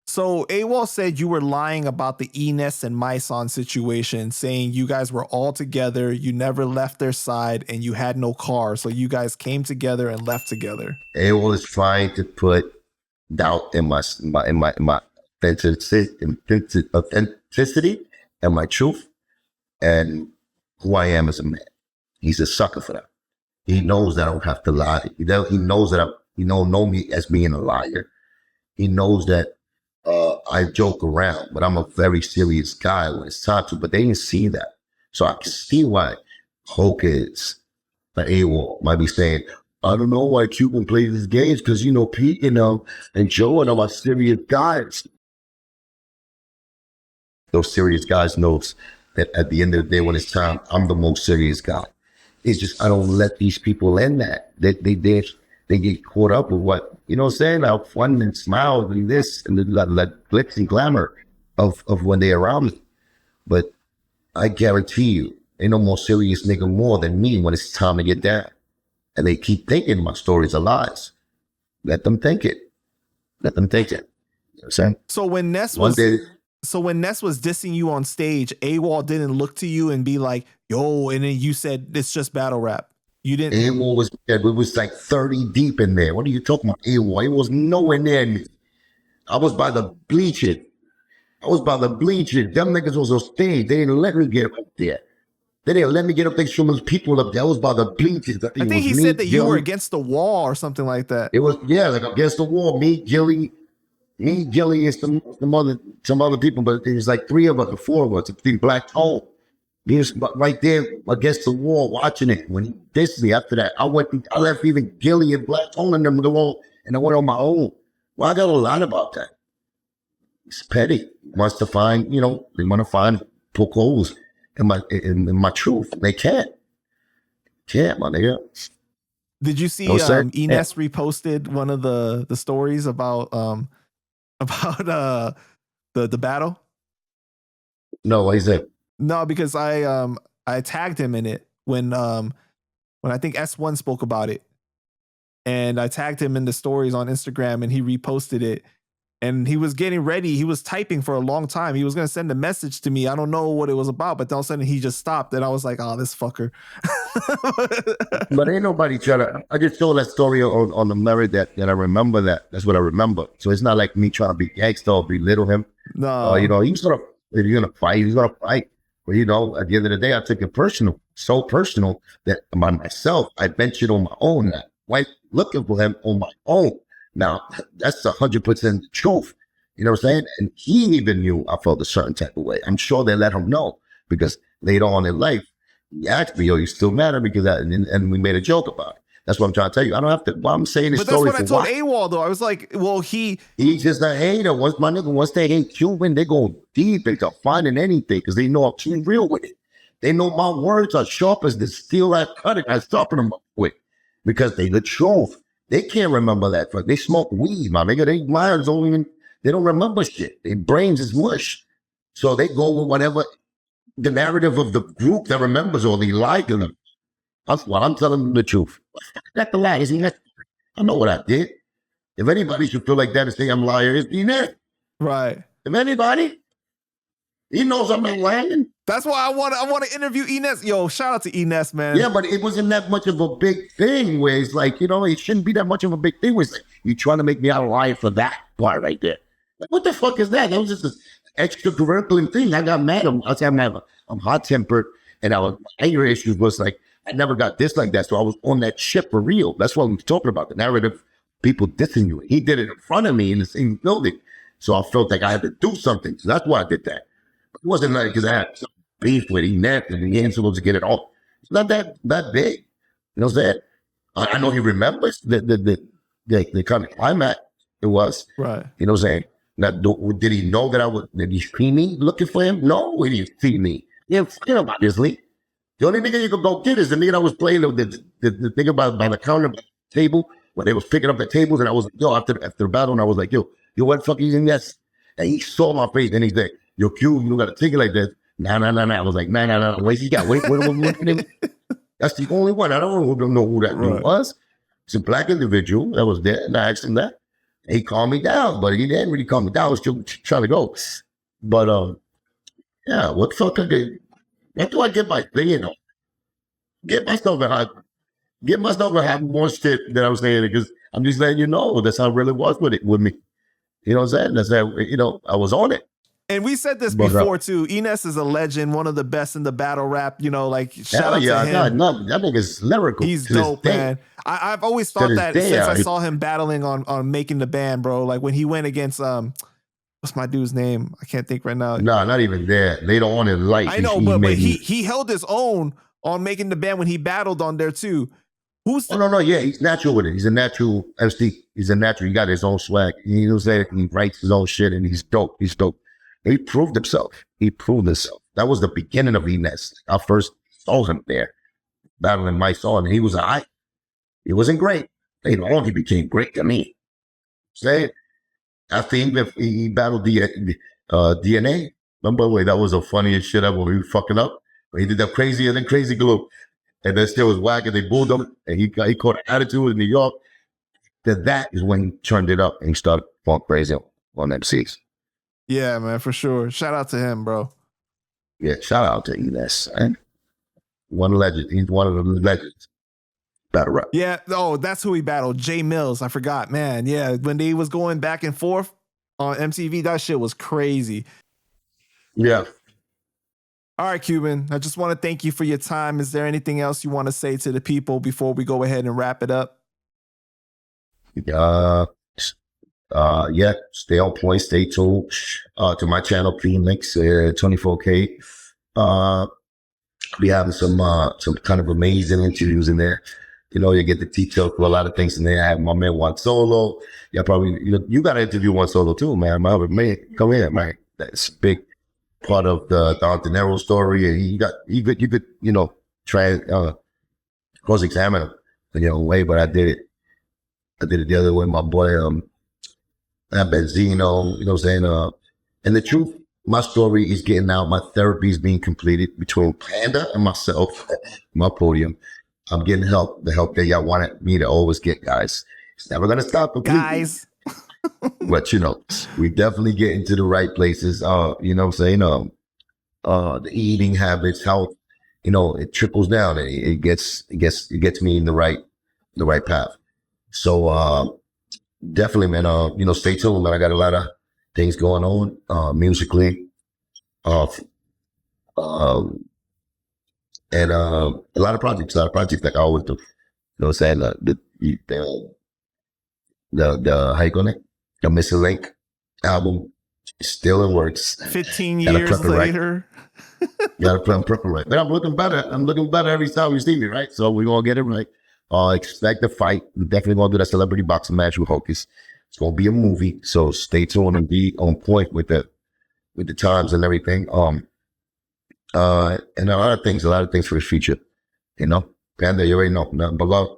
So Awall said you were lying about the Ness and Mysonne situation, saying you guys were all together, you never left their side, and you had no car. So you guys came together and left together. Awall is trying to put doubt in my authenticity and my truth and who I am as a man. He's a sucker for that. He knows that I don't have to lie. He knows that he don't know me as being a liar. He knows that I joke around, but I'm a very serious guy when it's time to. But they didn't see that, so I can see why Hulk is the Awall might be saying, I don't know why Cuban plays these games because Pete, and Joe and all my serious guys. Those serious guys knows that at the end of the day, when it's time, I'm the most serious guy. It's just I don't let these people in that. They get caught up with what, what I'm saying, how fun and smiles and this and the glitz and glamour of when they're around me. But I guarantee you, ain't no more serious nigga more than me when it's time to get down. And they keep thinking my stories are lies. Let them think it. Let them think it. You know what I'm saying? So when Ness was dissing you on stage, Awall didn't look to you and be like, yo, and then you said it's just battle rap. You didn't. Awall was like 30 deep in there. What are you talking about? Awall? It was nowhere near me. I was by the bleachers. Them niggas was on stage. They didn't let me get up there. They didn't let me get up there. So many people up there. I was by the bleachers. I think he said that you were against the wall or something like that. It was, like against the wall. Me, Gilly, and some other people, but it was like 3 of us, or 4 of us. I think Black Hole. He was right there against the wall watching it. When he dissed me after that, I left even Gilly and Black Hole and them alone, and I went on my own. Well, I got a lot about that. It's petty. Wants to find, they want to find poke holes in my truth. They can't. Can't, my nigga. Did you see Ness reposted one of the stories about the battle? No, what is it? No, because I tagged him in it when I think S1 spoke about it, and I tagged him in the stories on Instagram, and he reposted it, and he was getting ready. He was typing for a long time. He was gonna send a message to me. I don't know what it was about, but all of a sudden he just stopped, and I was like, "Oh, this fucker." But ain't nobody trying to. I just told that story on the merit that I remember that. That's what I remember. So it's not like me trying to be gangster or belittle him. No, he's gonna. If you're gonna fight, he's gonna fight. But at the end of the day, I took it personal, so personal that by myself, I ventured on my own. I went looking for him on my own. Now, that's 100% the truth. You know what I'm saying? And he even knew I felt a certain type of way. I'm sure they let him know because later on in life, he asked me, yo, you still mad at me? And we made a joke about it. That's what I'm trying to tell you. I don't have to, I'm saying this story. But that's what I told Awall, though. I was like, well, he's just a hater. Once they hate Cuban, they go deep into finding anything because they know I'm too real with it. They know my words are sharp as the steel I cut it. I sharpen them up with because they the truth. They can't remember that. They smoke weed, my nigga. They minds they don't remember shit. Their brains is mush. So they go with whatever the narrative of the group that remembers or they lie to them. That's what I'm telling them the truth. That's the lie, isn't it? I know what I did. If anybody should feel like that and say I'm a liar, it's Ness. Right. If anybody, he knows I'm not lying. That's why I want to interview Ness. Yo, shout out to Ness, man. Yeah, but it wasn't that much of a big thing where it's like, it shouldn't be that much of a big thing where it's like, you trying to make me out a liar for that part right there. Like, what the fuck is that? That was just an extracurricular thing. I got mad. I'm hot-tempered, and my anger issues was like, I never got this like that, so I was on that shit for real. That's what I'm talking about, the narrative, people dissing you. He did it in front of me in the same building, so I felt like I had to do something. So that's why I did that. It wasn't like because I had some beef with Ness and he ain't supposed to get it off. It's not that big. You know what I'm saying? I know he remembers the kind of climax it was. Right. You know what I'm saying? Now, did he know that did he see me looking for him? No, he didn't see me. He didn't see him, obviously. The only nigga you could go get is the nigga that was playing the nigga by the counter, by the table, when they was picking up the tables, and I was like, yo, after the battle, and I was like, yo, what the fuck are you using this? And he saw my face, and he's like, yo, Q, you gotta take it like that. Nah. I was like, nah. Wait, he got, wait. That's the only one. I don't know who that dude was. It's a black individual that was there, and I asked him that. He calmed me down, but he didn't really calm me down. I was still trying to go. But yeah, what the fuck? What do I get my thing? You know, get myself behind. Get myself behind more shit than I was saying because I'm just letting you know that's how it really was with me. You know what I'm saying? That's that. You know, I was on it. And we said this before too. Ness is a legend, one of the best in the battle rap. You know, like shout out to him. God, no, that nigga's lyrical. He's dope, man. I've always thought that since I saw him battling on Making the Band, bro. Like when he went against what's my dude's name? I can't think right now. No, not even there. Later on in life, I know, but he held his own on Making the Band when he battled on there too. No, yeah, he's natural with it. He's a natural MC. He's a natural. He got his own swag. You know what I'm saying? He writes his own shit, and he's dope. He's dope. He proved himself. That was the beginning of Ness. I first saw him there, battling Mysonne, and he was alright. He wasn't great. Later on, he became great to me. Say, after he battled DNA. Remember, wait, that was the funniest shit ever. He was fucking up. But he did that crazy and then crazy glue. And then still was whack, and they booed him, and he caught an attitude in New York. Then that is when he turned it up and he started going crazy on MCs. Yeah, man, for sure. Shout out to him, bro. Yeah, shout out to Ness, man. One legend. He's one of the legends. Battle rap. Yeah. Oh, that's who he battled. Jay Mills. I forgot, man. Yeah, when they was going back and forth on MTV, that shit was crazy. Yeah. All right, Cuban. I just want to thank you for your time. Is there anything else you want to say to the people before we go ahead and wrap it up? Yeah, stay on point, stay tuned to my channel, Cuban Link, 24K. Be having some kind of amazing interviews in there. You know, you get the details for a lot of things in there. I have my man Juan Solo. Yeah, probably you got to interview Juan Solo too, man. My other man, come in, man. That's a big part of the Don De Niro story, and you could try cross-examine him in your own way, but I did it the other way. My boy Benzino, you know what I'm saying? And the truth, my story is getting out. My therapy is being completed between PANDA and myself, my podium. I'm getting help, the help that y'all wanted me to always get, guys. It's never going to stop completely. Guys. But, we definitely get into the right places. You know what I'm saying? The eating habits, health, it trickles down and it gets me in the right path. So, definitely, man, stay tuned, man. I got a lot of things going on, musically, and a lot of projects like I always do. You know what I'm saying? The how you call it? The Missing Link album is still in works. 15 years later. Gotta prep it right. But I'm looking better. Every time you see me, right? So we're gonna get it right. Expect the fight. We're definitely gonna do that celebrity boxing match with Hocus. It's gonna be a movie, so stay tuned and be on point with the times and everything. And a lot of things for the future. Panda, you already know. Nothing but love.